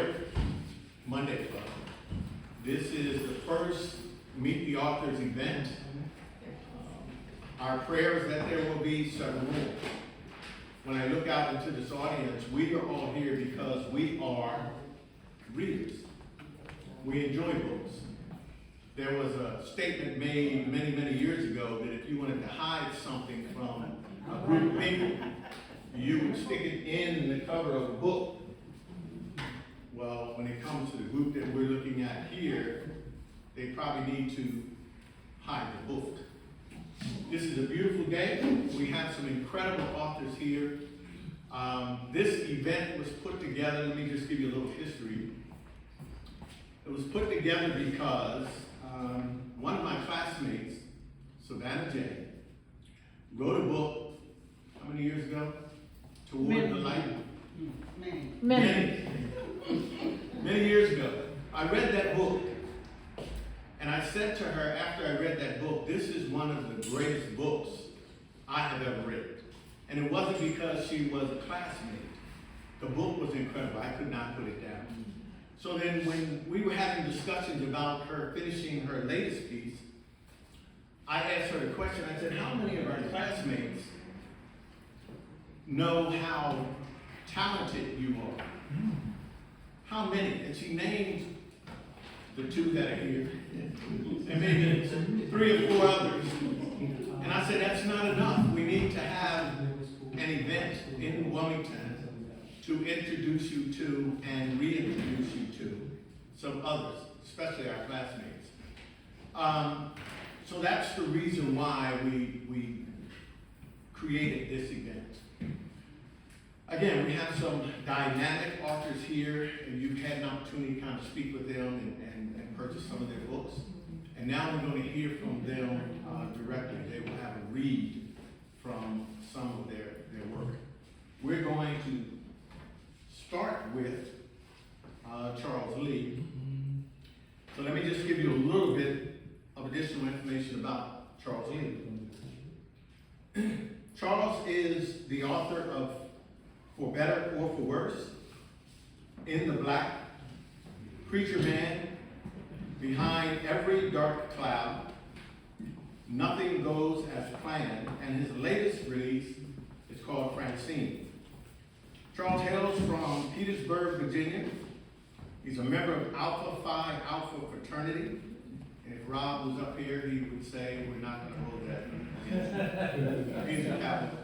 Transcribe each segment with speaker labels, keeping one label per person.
Speaker 1: Joy Monday Club. This is the first Meet the Authors event. Our prayer is that there will be several more. When I look out into this audience, we are all here because we are readers. We enjoy books. There was a statement made many, many years ago that if you wanted to hide something from a group of people, you would stick it in the cover of a book. Well, when it comes to the group that we're looking at here, they probably need to hide the book. This is a beautiful day. We have some incredible authors here. This event was put together, let me just give you a little history. It was put together because one of my classmates, Savannah J., wrote a book, how many years ago? Toward the Light. Many years ago. I read that book, and I said to her after I read that book, this is one of the greatest books I have ever read. And it wasn't because she was a classmate. The book was incredible. I could not put it down. So then when we were having discussions about her finishing her latest piece, I asked her the question, I said, how many of our classmates know how talented you are? How many? And she named the two that are here, and maybe 3 or 4 others. And I said, that's not enough. We need to have an event in Wilmington to introduce you to and reintroduce you to some others, especially our classmates. So that's the reason why we created this event. Again, we have some dynamic authors here, and you've had an opportunity to kind of speak with them and purchase some of their books. And now we're going to hear from them directly. They will have a read from some of their work. We're going to start with Charles Lee. So let me just give you a little bit of additional information about Charles Lee. Charles is the author of For Better or For Worse, In the Black, Preacher Man, Behind Every Dark Cloud, Nothing Goes as Planned, and his latest release is called Francine. Charles hails from Petersburg, Virginia. He's a member of Alpha Phi Alpha fraternity. And if Rob was up here, he would say, we're not going to hold that. He's a Catholic.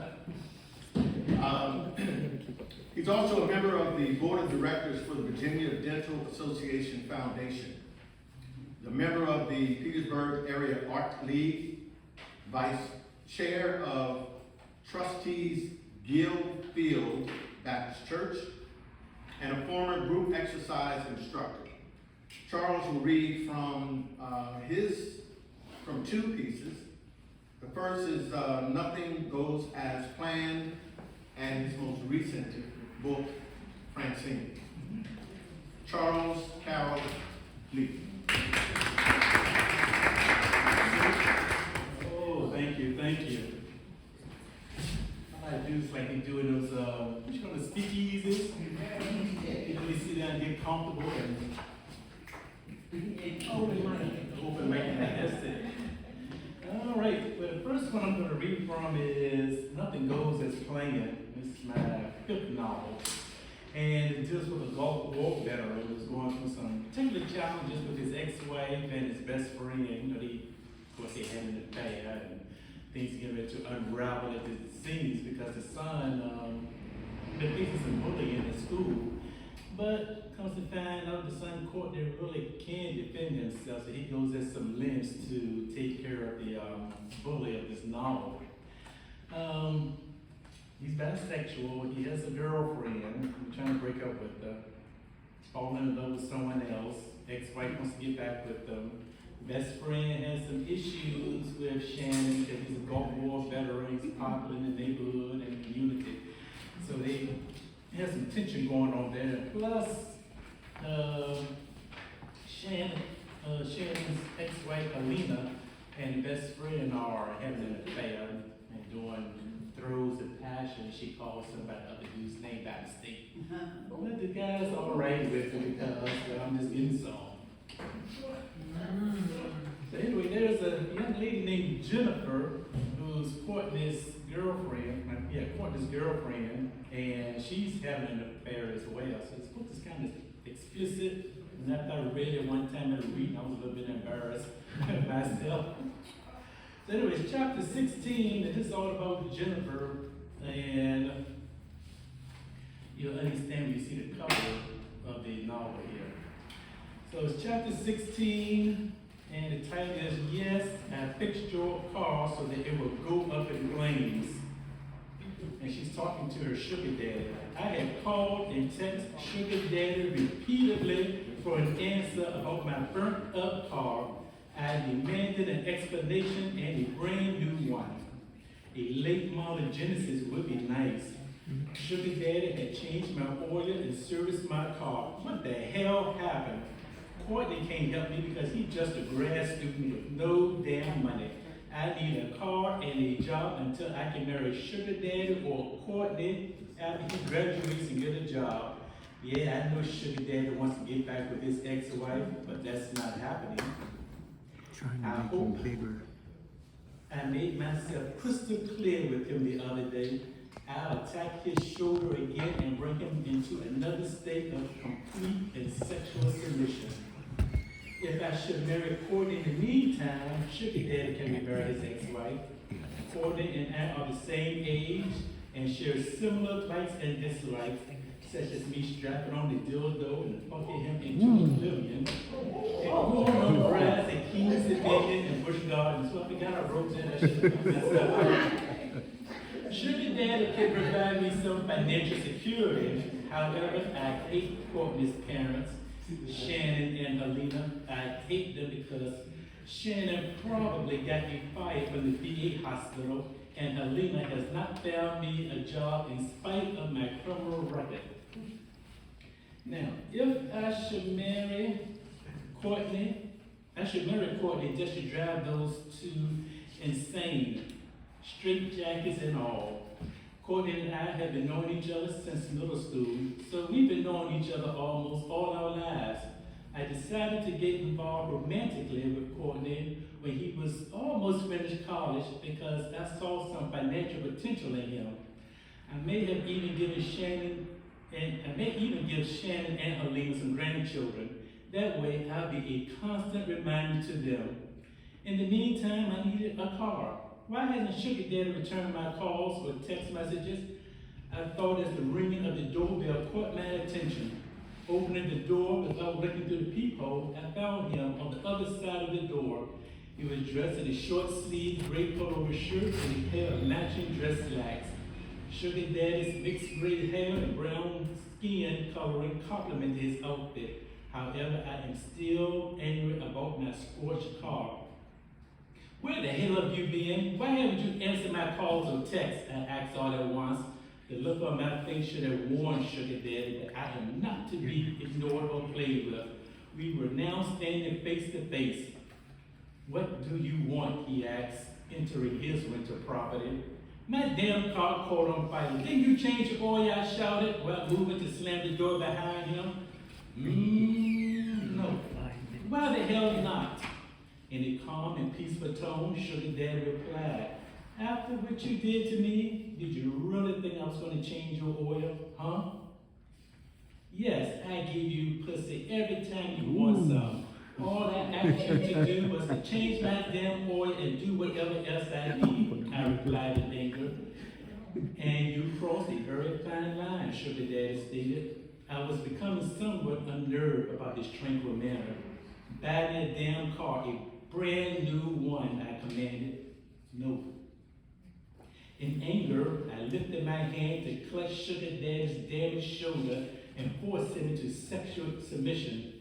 Speaker 1: He's also a member of the board of directors for the Virginia Dental Association Foundation, the member of the Petersburg Area Art League, vice chair of Trustees Guildfield Baptist Church, and a former group exercise instructor. Charles will read from 2 pieces. The first is Nothing Goes as Planned, and his most recent book, Francine. Charles Carroll Lee.
Speaker 2: Oh, thank you. All I do is like they do in those, what you call the speakeasies? You know, they sit down and get comfortable and open mic, that's it. All right, well, the first one I'm going to read from is Nothing Goes as Planned. This is my 5th novel. And it deals with a Gulf War veteran who's going through some particular challenges with his ex-wife and his best friend. You know, of course, they had an affair, and things get ready to unravel at the seams because the son been facing some bullying in school. But comes to find out the son court they really can defend himself, so he goes at some lengths to take care of the bully of this novel. He's bisexual. He has a girlfriend. He's trying to break up with her. He's falling in love with someone else. Ex-wife wants to get back with them. Best friend has some issues with Shannon because he's a Gulf War veteran. He's popular in the neighborhood and community. So they have some tension going on there. Plus, Shannon's ex-wife Alina and best friend are having an affair and doing throws of passion. She calls him by the other dude's name kind of state. But the guy's all right with it because I'm just getting some. So anyway, there's a young lady named Jennifer who's courting this girlfriend, and she's having an affair as well. So this book is kind of explicit. And after I read it one time at a reading, I was a little bit embarrassed myself. So anyways, chapter 16, and this is all about Jennifer, and you'll understand when you see the cover of the novel here. So it's chapter 16, and the title is, Yes, I Fixed Your Car So That It Will Go Up in Flames. And she's talking to her sugar daddy. I have called and texted sugar daddy repeatedly for an answer about my burnt up car. I demanded an explanation and a brand new one. A late model Genesis would be nice. Sugar daddy had changed my oil and serviced my car. What the hell happened? Courtney can't help me because he's just a grad student with no damn money. I need a car and a job until I can marry sugar daddy or Courtney after he graduates and get a job. Yeah, I know sugar daddy wants to get back with his ex-wife, but that's not happening. I hope bigger. I made myself crystal clear with him the other day. I'll attack his shoulder again and bring him into another state of complete and sexual submission. If I should marry Courtney in the meantime, sugar daddy can marry his ex-wife. Courtney and I are the same age and share similar likes and dislikes, such as me strapping on the dildo and fucking him into oblivion, and going on rides at Keen's Dominion and Busch Gardens. So I forgot I wrote that. I should have messed up. Sugar daddy can provide me some financial security. However, I hate Courtney's parents, Shannon and Alina. I hate them because Shannon probably got me fired from the VA hospital, and Alina has not found me a job in spite of my criminal record. Now, if I should marry Courtney just to drive those two insane, straight jackets and all. Courtney and I have been knowing each other since middle school, so we've been knowing each other almost all our lives. I decided to get involved romantically with Courtney when he was almost finished college because I saw some financial potential in him. I may even give Shannon and Helena some grandchildren. That way I'll be a constant reminder to them. In the meantime, I needed a car. Why hasn't Sugar Daddy returned my calls or text messages? I thought as the ringing of the doorbell caught my attention. Opening the door without looking through the peephole, I found him on the other side of the door. He was dressed in a short-sleeved gray pullover shirt and a pair of matching dress slacks. Sugar Daddy's mixed gray hair and brown skin coloring complemented his outfit. However, I am still angry about my scorched car. Where the hell have you been? Why haven't you answered my calls or texts? I asked all at once. The look on my face should have warned Sugar Daddy that I am not to be ignored or played with. We were now standing face to face. What do you want? He asked, entering his winter property. My damn car caught on fire. Didn't you change your oil? I shouted while moving to slam the door behind him. No. Why the hell not? In a calm and peaceful tone, Sugar Daddy replied, after what you did to me, did you really think I was going to change your oil, huh? Yes, I give you pussy every time you want some. All I asked you to do was to change my damn oil and do whatever else I need, I replied in anger. And you crossed a very fine line, Sugar Daddy stated. I was becoming somewhat unnerved about his tranquil manner. Buy me a damn car, a brand new one, I commanded. No. In anger, I lifted my hand to clutch Sugar Daddy's damaged shoulder and force him into sexual submission.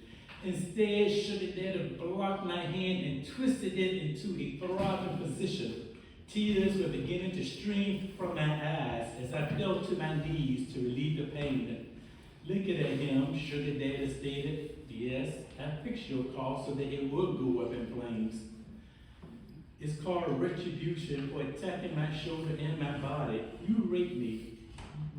Speaker 2: Instead, Sugar Daddy blocked my hand and twisted it into a throbbing position. Tears were beginning to stream from my eyes as I fell to my knees to relieve the pain. Looking at him, Sugar Daddy stated, yes, I fixed your car so that it would go up in flames. It's called retribution for attacking my shoulder and my body. You raped me.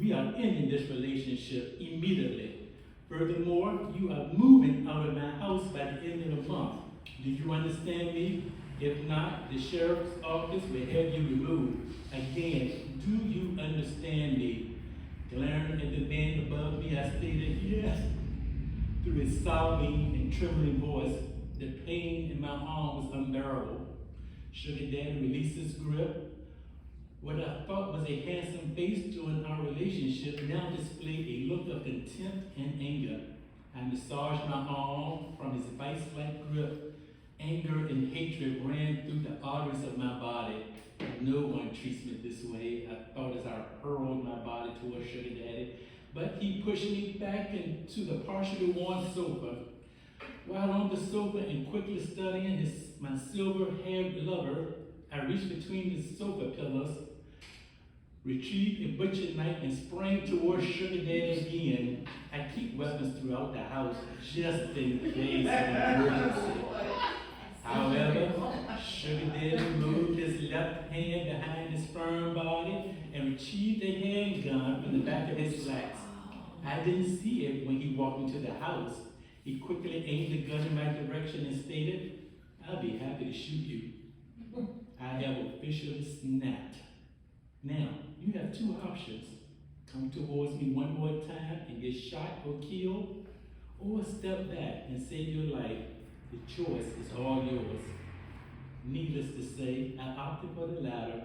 Speaker 2: We are ending this relationship immediately. Furthermore, you are moving out of my house by the end of the month. Do you understand me? If not, the sheriff's office will have you removed. Again, do you understand me? Glaring at the man above me, I stated, yes. Through his sobbing and trembling voice, the pain in my arm was unbearable. Sugar Daddy released his grip. What I thought was a handsome face during our relationship now displayed a look of contempt and anger. I massaged my arm from his vice-like grip. Anger and hatred ran through the arteries of my body. No one treats me this way, I thought as I hurled my body towards Sugar Daddy. But he pushed me back into the partially worn sofa. While on the sofa and quickly studying my silver-haired lover, I reached between the sofa pillars, retrieved a butcher knife, and sprang towards Sugar Daddy again. I keep weapons throughout the house just in case of an emergency. However, Sugar Daddy moved his left hand behind his firm body and retrieved a handgun from the back of his slacks. I didn't see it when he walked into the house. He quickly aimed the gun in my direction and stated, "I'll be happy to shoot you." I have officially snapped. Now, you have two options. Come towards me one more time and get shot or killed, or step back and save your life. The choice is all yours. Needless to say, I opted for the latter.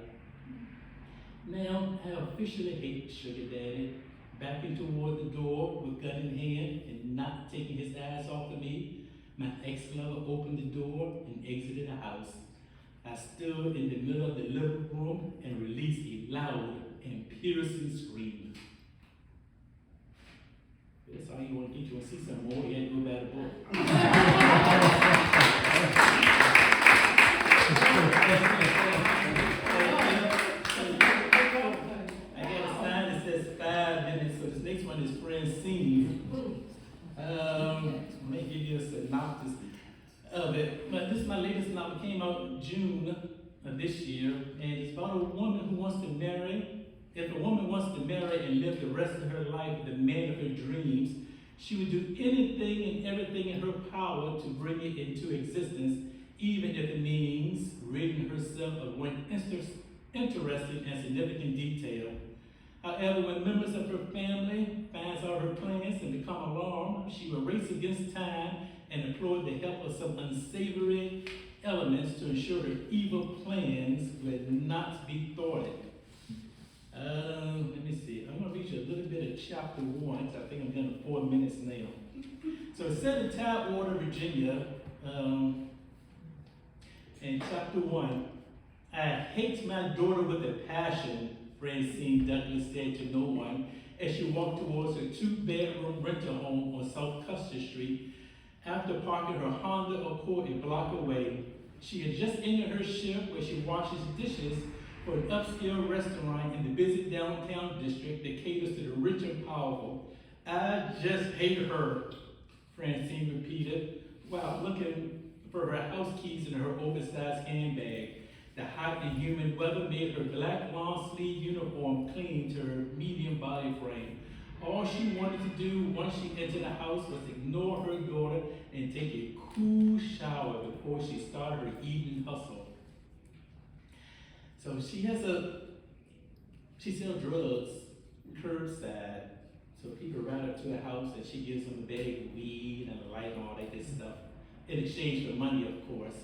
Speaker 2: Now, I officially hate Sugar Daddy. Backing toward the door with gun in hand and not taking his eyes off of me, my ex-lover opened the door and exited the house. I stood in the middle of the living room and released a loud and piercing scream. That's all you want to get. You want to see some more? You had to go by the book. I got a sign that says 5 minutes, so this next one is Francine. Let me give you a synopsis of it. But this is my latest novel, came out in June of this year, and it's about a woman who wants to marry. If a woman wants to marry and live the rest of her life with the man of her dreams, she would do anything and everything in her power to bring it into existence, even if it means ridding herself of one interesting and significant detail. However, when members of her family finds out her plans and become alarmed, she will race against time and employ the help of some unsavory elements to ensure her evil plans will not be thwarted. Let me see. I'm going to read you a little bit of chapter 1. I think I'm done in 4 minutes now. So it's set in Tidewater, Virginia, in chapter 1. I hate my daughter with a passion, Francine Douglas said to no one as she walked towards her 2-bedroom rental home on South Custer Street. After parking her Honda Accord a block away, she had just ended her shift where she washes dishes for an upscale restaurant in the busy downtown district that caters to the rich and powerful. I just hate her, Francine repeated, while looking for her house keys in her oversized handbag. The hot and humid weather made her black long-sleeve uniform cling to her medium body frame. All she wanted to do once she entered the house was ignore her daughter and take a cool shower before she started her evening hustle. So she sells drugs curbside. So people ride up to the house and she gives them a bag of weed and a light and all that good stuff. In exchange for money, of course.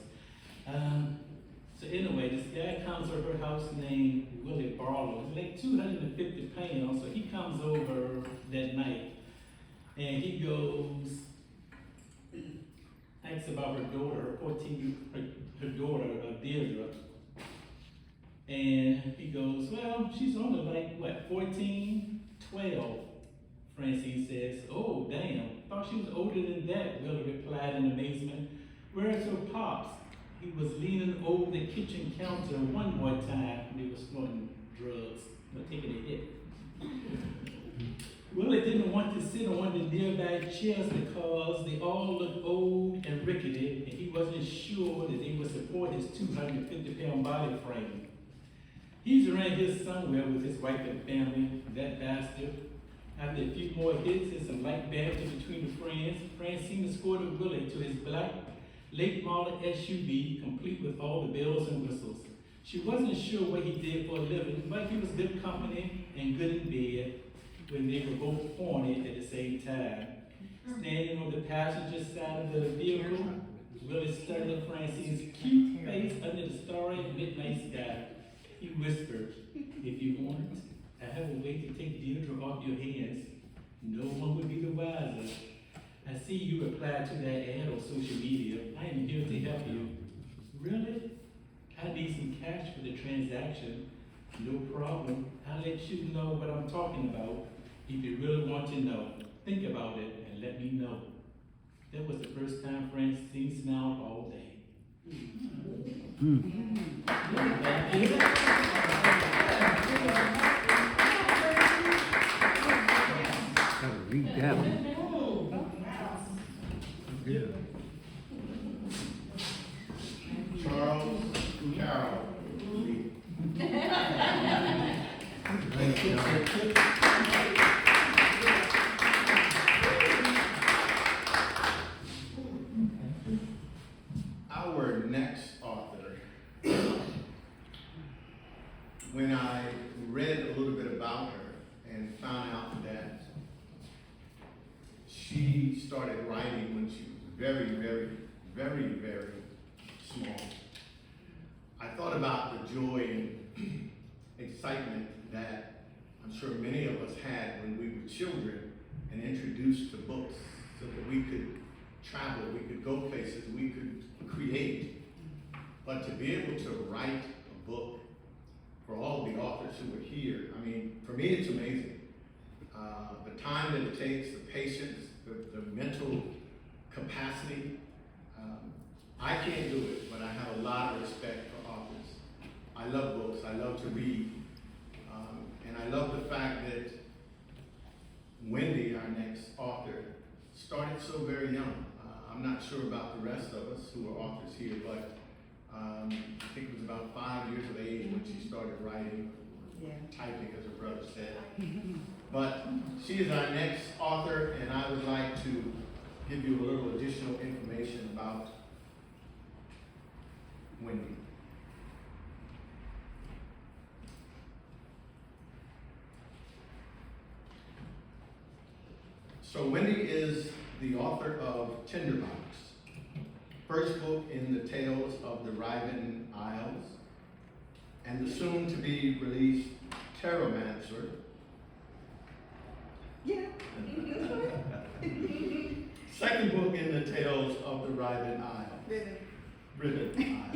Speaker 2: So anyway, this guy comes to her house named Willie Barlow. He's like 250 pounds, so he comes over that night. And he goes, asks about her daughter, her daughter, Deirdre. And he goes, well, she's only like, 14, 12, Francine says. Oh, damn, thought she was older than that, Willie replied in amazement. Where's her pops? He was leaning over the kitchen counter one more time when he was snorting drugs, but taking a hit. Willie didn't want to sit on one of the nearby chairs because they all looked old and rickety, and he wasn't sure that they would support his 250-pound body frame. He's around here somewhere with his wife and family. that bastard. After a few more hits and some light banter between the friends, Francine escorted Willie to his black late model SUV, complete with all the bells and whistles. She wasn't sure what he did for a living, but he was good company and good in bed when they were both horny at the same time. Standing on the passenger side of the vehicle, Willie stared at Francine's cute face under the starry midnight sky. He whispered, "If you want, I have a way to take Deirdre off your hands. No one would be the wiser. I see you replied to that ad on social media. I am here to help you." "Really? I need some cash for the transaction." "No problem. I'll let you know what I'm talking about. If you really want to know, think about it and let me know." That was the first time Francine smiled all day.
Speaker 3: Read that one. Yeah.
Speaker 1: Charles Carroll. Our next author, when I read a little bit about her and found out that she started writing when she was very, very, very, very small, I thought about the joy and excitement that I'm sure many of us had when we were children and introduced to books so that we could travel, we could go places, we could create. But to be able to write a book for all the authors who are here, I mean, for me it's amazing. The time that it takes, the patience, the mental capacity. I can't do it, but I have a lot of respect for authors. I love books, I love to read. And I love the fact that Wendy, our next author, started so very young. I'm not sure about the rest of us who are authors here, but I think it was about 5 years of age when she started writing, typing, as her brother said. But she is our next author, and I would like to give you a little additional information about Wendy. So Wendy is the author of Tinderbox, first book in the Tales of the Riven Isles, and the soon-to-be released Terromancer.
Speaker 4: Yeah.
Speaker 1: Second book in the Tales of the Riven Isles. Riven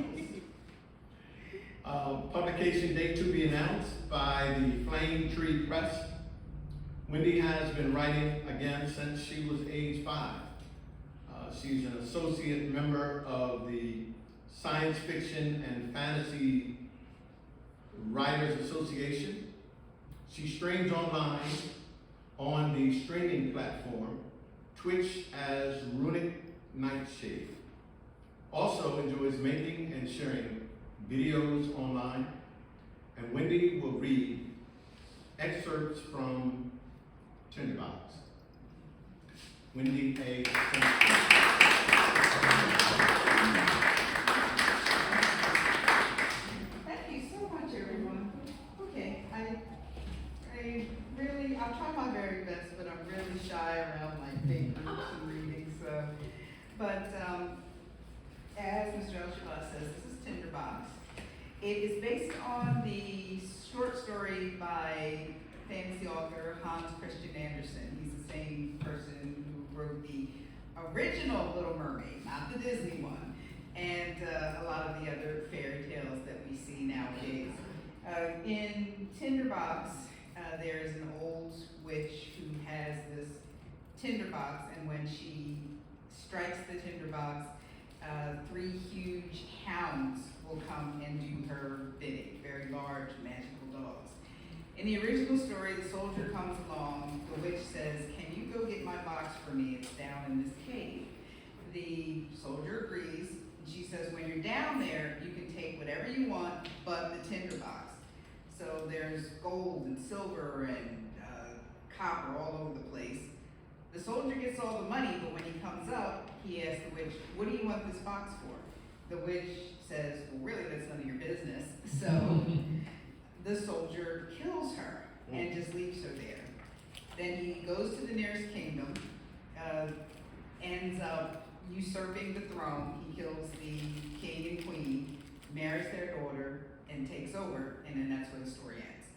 Speaker 1: Isles. Publication date to be announced by the Flame Tree Press. Wendy has been writing again since she was age 5. She's an associate member of the Science Fiction and Fantasy Writers Association. She streams online on the streaming platform Twitch as Runic Nightshade. Also enjoys making and sharing videos online. And Wendy will read excerpts from Tinderbox. Wendy A.
Speaker 4: Thank you so much, everyone. Okay, I really, I'll try my very best, but I'm really shy around my big groups and readings. But as Mr. El-Shabazz says, this is Tinderbox. It is based on the short story by fantasy author Hans Christian Andersen. He's the same person who wrote the original Little Mermaid, not the Disney one, and a lot of the other fairy tales that we see nowadays. In Tinderbox, there is an old witch who has this tinderbox, and when she strikes the tinderbox, 3 huge hounds will come and do her bidding, very large magical dogs. In the original story, the soldier comes along, the witch says, "Can you go get my box for me? It's down in this cave." The soldier agrees, and she says, "When you're down there, you can take whatever you want but the tinderbox." So there's gold and silver and copper all over the place. The soldier gets all the money, but when he comes up, he asks the witch, what do you want this box for? The witch says, well, really, that's none of your business. So the soldier kills her and just leaves her there. Then he goes to the nearest kingdom, ends up usurping the throne. He kills the king and queen, marries their daughter, and takes over, and then that's where the story ends.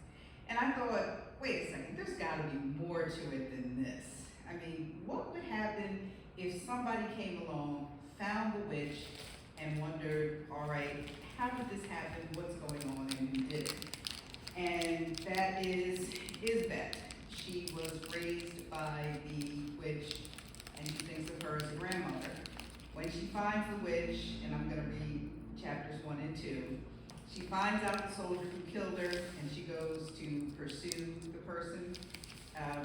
Speaker 4: And I thought, wait a second, there's gotta be more to it than this. I mean, what would happen if somebody came along, found the witch, and wondered, all right, how did this happen, what's going on, and who did it? And that is Isbeth. She was raised by the witch, and she thinks of her as a grandmother. When she finds the witch, and I'm gonna read chapters 1 and 2, she finds out the soldier who killed her, and she goes to pursue the person,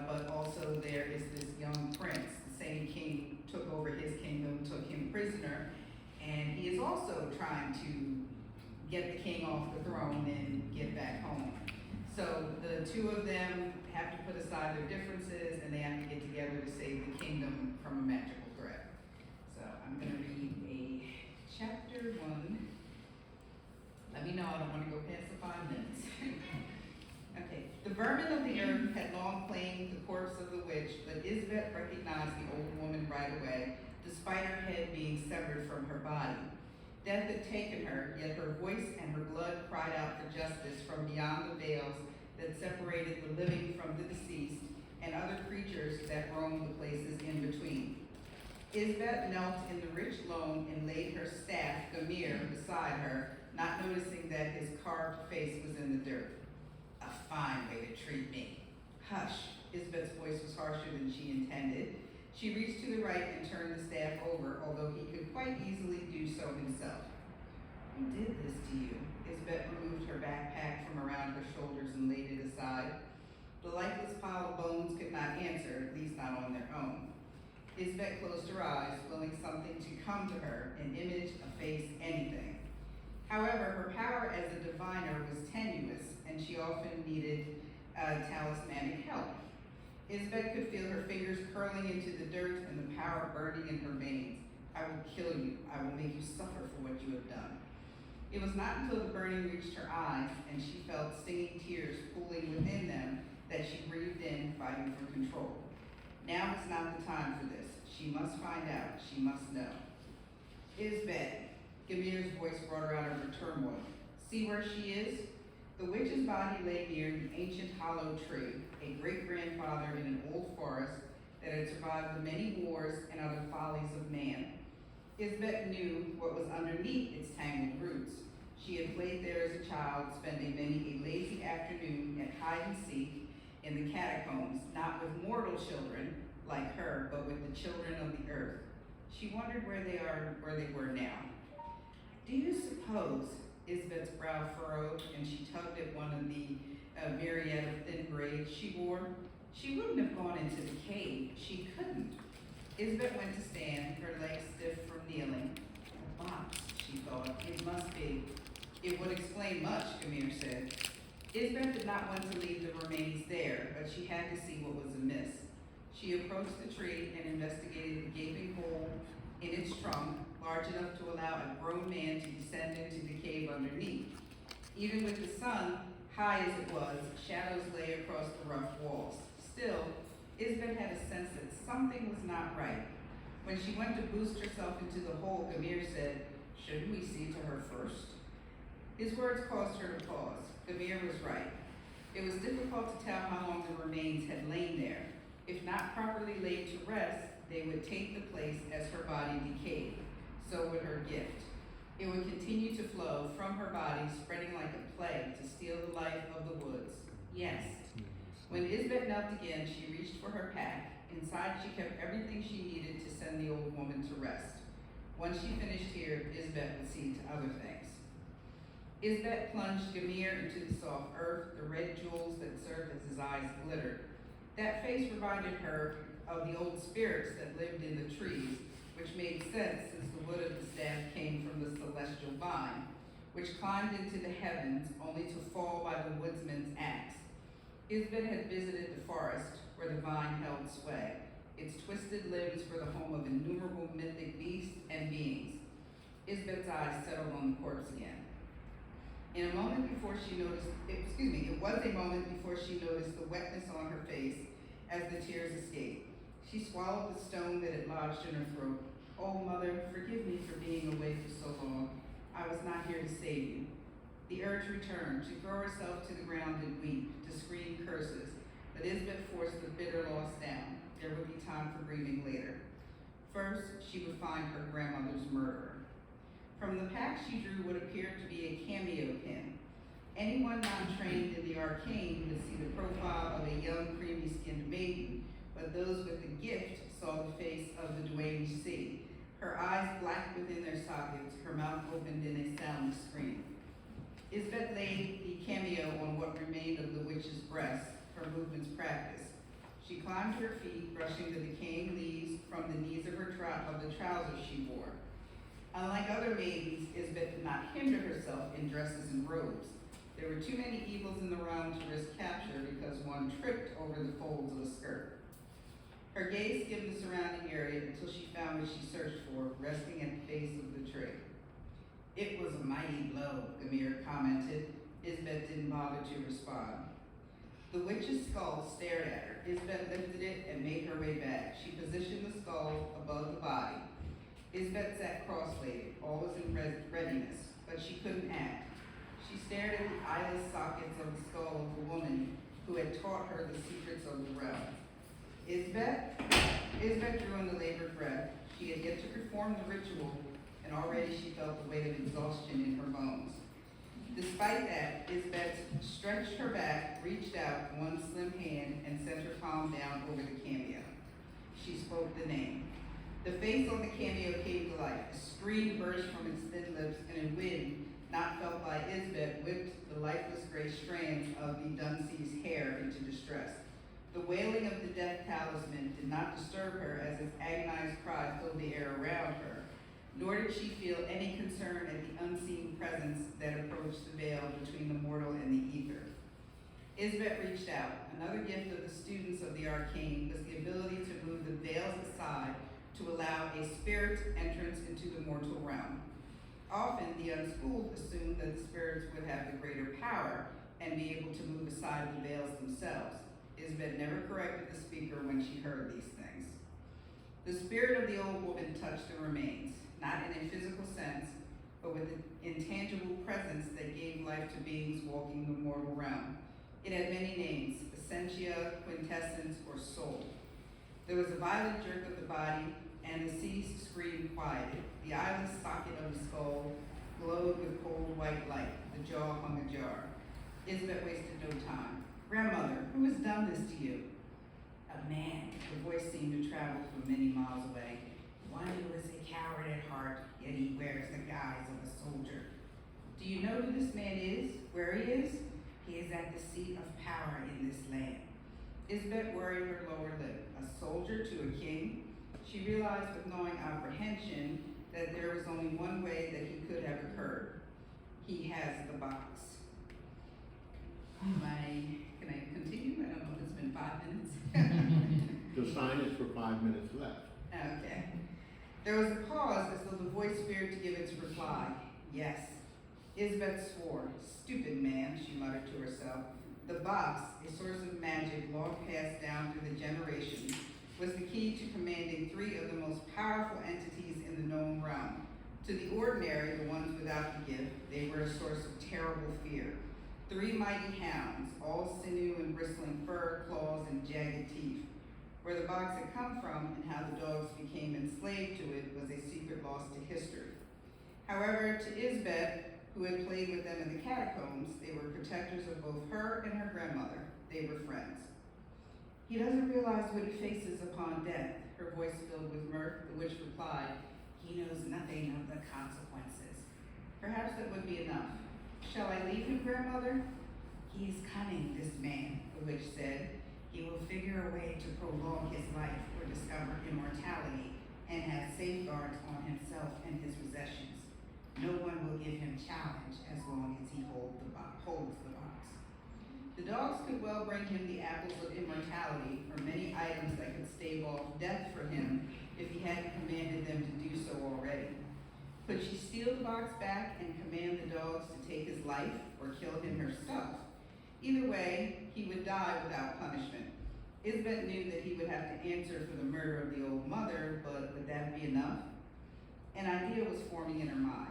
Speaker 4: but also there is this young prince. The same king took over his kingdom, took him prisoner, and he is also trying to get the king off the throne and get back home. So the two of them have to put aside their differences, and they have to get together to save the kingdom from a magical threat. So I'm gonna read a chapter 1. Let me know, I don't wanna go past the 5 minutes. Okay, the vermin of the earth had long claimed the corpse of the witch, but Isbeth recognized the old woman right away, despite her head being severed from her body. Death had taken her, yet her voice and her blood cried out for justice from beyond the veils that separated the living from the deceased and other creatures that roamed the places in between. Isbeth knelt in the rich loam and laid her staff, Gamir, beside her, not noticing that his carved face was in the dirt. A fine way to treat me. Hush, Isbeth's voice was harsher than she intended. She reached to the right and turned the staff over, although he could quite easily do so himself. Who did this to you? Isbeth removed her backpack from around her shoulders and laid it aside. The lifeless pile of bones could not answer, at least not on their own. Isbeth closed her eyes, willing something to come to her, an image, a face, anything. However, her power as a diviner was tenuous, and she often needed talismanic help. Isbeth could feel her fingers curling into the dirt and the power burning in her veins. I will kill you. I will make you suffer for what you have done. It was not until the burning reached her eyes and she felt stinging tears pooling within them that she breathed in, fighting for control. Now is not the time for this. She must find out. She must know. Isbeth, Gamir's voice brought her out of her turmoil. See where she is? The witch's body lay near the ancient hollow tree, a great-grandfather in an old forest that had survived the many wars and other follies of man. Isbeth knew what was underneath its tangled roots. She had played there as a child, spending many a lazy afternoon at hide-and-seek in the catacombs, not with mortal children like her, but with the children of the earth. She wondered where they were now. Do you suppose, Isbeth's brow furrowed, and she tugged at one of the myriad of thin braids she wore, she wouldn't have gone into the cave. She couldn't. Isbeth went to stand, her legs stiff from kneeling. A box, she thought. It must be. It would explain much, Gamir said. Isbeth did not want to leave the remains there, but she had to see what was amiss. She approached the tree and investigated the gaping hole in its trunk, large enough to allow a grown man to descend into the cave underneath. Even with the sun, high as it was, shadows lay across the rough walls. Still, Isbeth had a sense that something was not right. When she went to boost herself into the hole, Gamir said, "Shouldn't we see to her first?" His words caused her to pause. Gamir was right. It was difficult to tell how long the remains had lain there. If not properly laid to rest, they would take the place as her body decayed. So would her gift. It would continue to flow from her body, spreading like a plague to steal the life of the woods. Yes. When Isbeth knelt again, she reached for her pack. Inside, she kept everything she needed to send the old woman to rest. Once she finished here, Isbeth would see to other things. Isbeth plunged Gamir into the soft earth, the red jewels that served as his eyes glittered. That face reminded her of the old spirits that lived in the trees, which made sense since the wood of the staff came from the celestial vine, which climbed into the heavens only to fall by the woodsman's axe. Isbeth had visited the forest, where the vine held sway, its twisted limbs for the home of innumerable mythic beasts and beings. Isbeth's eyes settled on the corpse again. It was a moment before she noticed the wetness on her face as the tears escaped. She swallowed the stone that had lodged in her throat. Oh, Mother, forgive me for being away for so long. I was not here to save you. The urge returned, to throw herself to the ground and weep, to scream curses, but Isbeth forced the bitter loss down. There would be time for grieving later. First, she would find her grandmother's murderer. From the pack she drew what appeared to be a cameo pin. Anyone not trained in the arcane would see the profile of a young, creamy-skinned maiden, but those with the gift saw the face of the Dwayne Sea, her eyes black within their sockets, her mouth opened in a soundless scream. Isbeth laid the cameo on what remained of the witch's breast, her movements practiced. She climbed to her feet, brushing the decaying leaves from the knees of the trousers she wore. Unlike other maidens, Isbeth did not hinder herself in dresses and robes. There were too many evils in the realm to risk capture because one tripped over the folds of a skirt. Her gaze skimmed the surrounding area until she found what she searched for, resting at the base of the tree. It was a mighty blow, Gamir commented. Isbeth didn't bother to respond. The witch's skull stared at her. Isbeth lifted it and made her way back. She positioned the skull above the body. Isbeth sat cross-legged, always in readiness, but she couldn't act. She stared at the eyeless sockets of the skull of the woman who had taught her the secrets of the realm. Isbeth drew in the labored breath. She had yet to perform the ritual, and already she felt the weight of exhaustion in her bones. Despite that, Isbeth stretched her back, reached out one slim hand, and sent her palm down over the cameo. She spoke the name. The face on the cameo came to life. A scream burst from its thin lips, and a wind, not felt by Isbeth, whipped the lifeless gray strands of the Dunsea's hair into distress. The wailing of the death talisman did not disturb her as its agonized cry filled the air around her, nor did she feel any concern at the unseen presence that approached the veil between the mortal and the ether. Isbeth reached out. Another gift of the students of the arcane was the ability to move the veils aside to allow a spirit's entrance into the mortal realm. Often, the unschooled assumed that the spirits would have the greater power and be able to move aside the veils themselves. Isbeth never corrected the speaker when she heard these things. The spirit of the old woman touched the remains, not in a physical sense, but with an intangible presence that gave life to beings walking the mortal realm. It had many names: essentia, quintessence, or soul. There was a violent jerk of the body, and the ceased scream quieted. The eyeless socket of the skull glowed with cold white light. The jaw hung ajar. Isbeth wasted no time. Grandmother, who has done this to you? A man. The voice seemed to travel from many miles away. One who is a coward at heart, yet he wears the guise of a soldier. Do you know who this man is? Where he is? He is at the seat of power in this land. Isbeth worried her lower lip. A soldier to a king? She realized with gnawing apprehension that there was only one way that he could have occurred. He has the box. Can I continue? I don't know if it's been 5 minutes.
Speaker 1: The sign is for 5 minutes left.
Speaker 4: Okay. There was a pause as though the voice feared to give its reply. Yes. Isbeth swore. Stupid man, she muttered to herself. The box, a source of magic long passed down through the generations, was the key to commanding 3 of the most powerful entities in the known realm. To the ordinary, the ones without the gift, they were a source of terrible fear. 3 mighty hounds, all sinew and bristling fur, claws, and jagged teeth. Where the box had come from and how the dogs became enslaved to it was a secret lost to history. However, to Isbeth, who had played with them in the catacombs, they were protectors of both her and her grandmother. They were friends. He doesn't realize what he faces upon death. Her voice filled with mirth, the witch replied, he knows nothing of the consequences. Perhaps that would be enough. Shall I leave him, grandmother? He is cunning, this man, the witch said. He will figure a way to prolong his life or discover immortality and have safeguards on himself and his possessions. No one will give him challenge as long as he holds the box. The dogs could well bring him the apples of immortality, or many items that could stave off death for him if he hadn't commanded them to do so already. Could she steal the box back and command the dogs to take his life or kill him herself? Either way, he would die without punishment. Isbeth knew that he would have to answer for the murder of the old mother, but would that be enough? An idea was forming in her mind.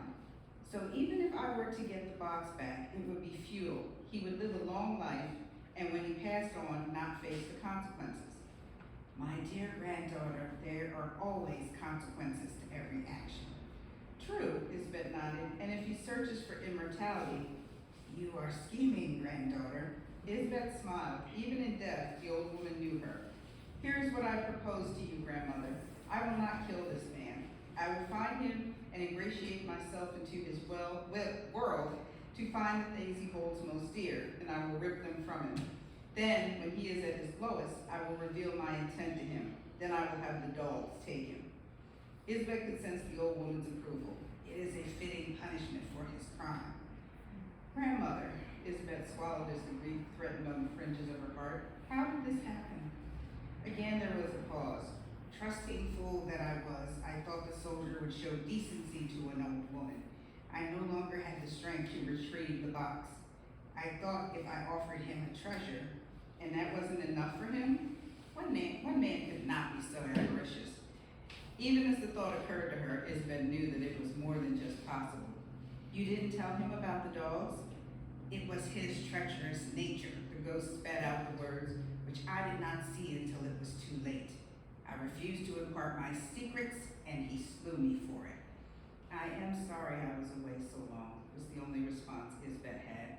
Speaker 4: So even if I were to get the box back, it would be futile. He would live a long life, and when he passed on, not face the consequences. My dear granddaughter, there are always consequences to every action. True, Isbeth nodded, and if he searches for immortality, you are scheming, granddaughter. Isbeth smiled. Even in death, the old woman knew her. Here's what I propose to you, grandmother. I will not kill this man. I will find him and ingratiate myself into his world to find the things he holds most dear, and I will rip them from him. Then, when he is at his lowest, I will reveal my intent to him. Then I will have the dogs take him. Isbeth could sense the old woman's approval. It is a fitting punishment for his crime. Grandmother, Isbeth swallowed as the grief threatened on the fringes of her heart. How did this happen? Again there was a pause. Trusting fool that I was, I thought the soldier would show decency to an old woman. I no longer had the strength to retrieve the box. I thought if I offered him a treasure, and that wasn't enough for him, one man could not be so avaricious. Even as the thought occurred to her, Isbeth knew that it was more than just possible. You didn't tell him about the dogs? It was his treacherous nature. The ghost spat out the words, which I did not see until it was too late. I refused to impart my secrets, and he slew me for it. I am sorry I was away so long, was the only response Isbeth had.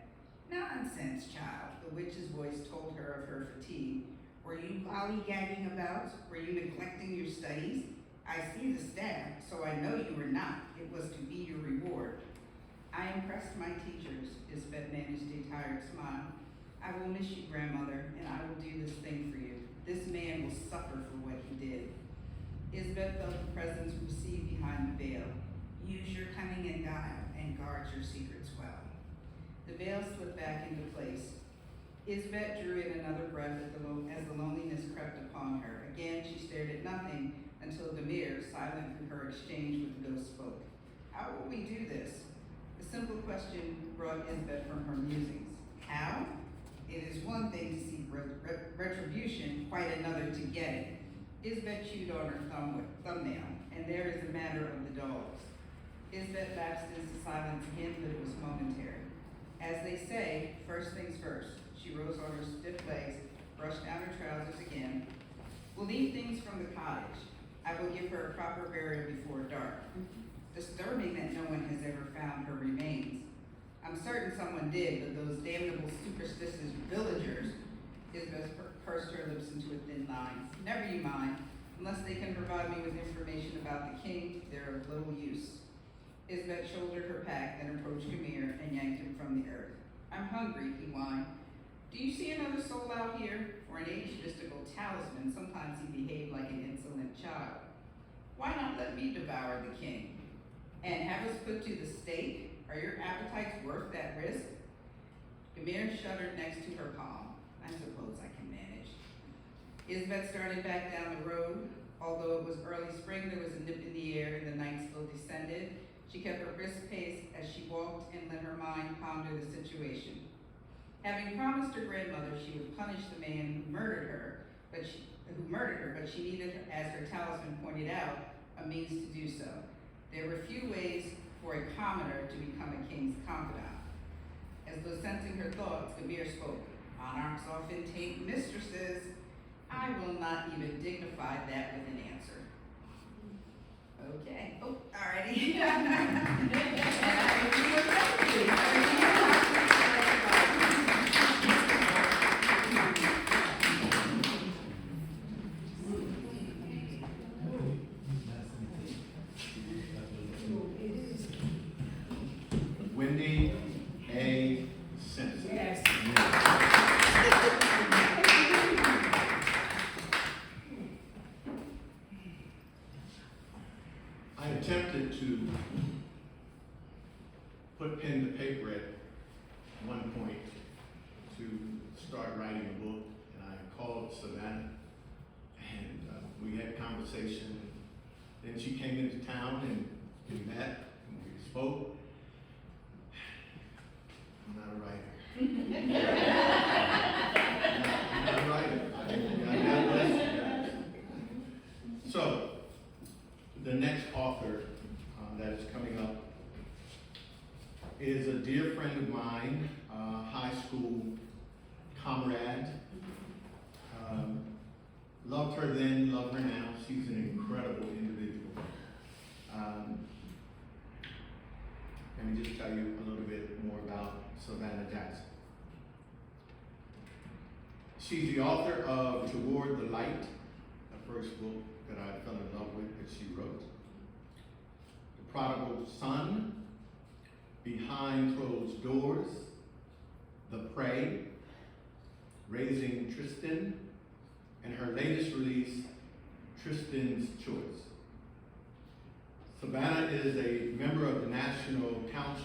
Speaker 4: Nonsense, child, the witch's voice told her of her fatigue. Were you lollygagging about? Were you neglecting your studies? I see the staff, so I know you were not. It was to be your reward. I impressed my teachers, Isbeth managed a tired smile. I will miss you, grandmother, and I will do this thing for you. This man will suffer for what he did. Isbeth felt the presence recede behind the veil. Use your cunning and guile, and guard your secrets well. The veil slipped back into place. Isbeth drew in another breath as the loneliness crept upon her. Again, she stared at nothing until Demir, silent through her exchange with the ghost, spoke. How will we do this? The simple question brought Isbeth from her musings. How? It is one thing to seek retribution, quite another to get it. Isbeth chewed on her thumbnail, and there is a matter of the dogs. Isbeth lapsed into silence again, but it was momentary. As they say, first things first. She rose on her stiff legs, brushed down her trousers again. We'll leave things from the cottage. I will give her a proper burial before dark. Disturbing that no one has ever found her remains. I'm certain someone did, but those damnable superstitious villagers, Isbeth pursed her lips into a thin line. Never you mind. Unless they can provide me with information about the king, they're of little use. Isbeth shouldered her pack, then approached Demir and yanked him from the earth. I'm hungry, he whined. Do you see another soul out here? For an aged mystical talisman, sometimes he behaved like an insolent child. Why not let me devour the king? And have us put to the stake? Are your appetites worth that risk? Demir shuddered next to her palm. I suppose I can manage. Isbeth started back down the road. Although it was early spring, there was a nip in the air and the night still descended. She kept her brisk pace as she walked and let her mind ponder the situation. Having promised her grandmother she would punish the man who murdered her, but she needed, as her talisman pointed out, a means to do so. There were few ways for a commoner to become a king's confidant. As though sensing her thoughts, Demir spoke. Monarchs often take mistresses. I will not even dignify that with an answer. Okay. Oh, alrighty.
Speaker 1: Wendy A. Simpson.
Speaker 4: Yes.
Speaker 1: I attempted to put pen to paper at one point to to start writing a book, and I called Savannah, and we had a conversation. Then she came into town, and we met, and we spoke. I'm not a writer. I'm not a writer. God bless you guys. So, the next author that is coming up is a dear friend of mine, high school comrade. Loved her then, love her now. She's an incredible individual. Let me just tell you a little bit more about Savannah Jackson. She's the author of Toward the Light, the first book that I fell in love with that she wrote. The Prodigal Son, Behind Closed Doors, The Prey, Raising Tristan, and her latest release, Tristan's Choice. Savannah is a member of the National Council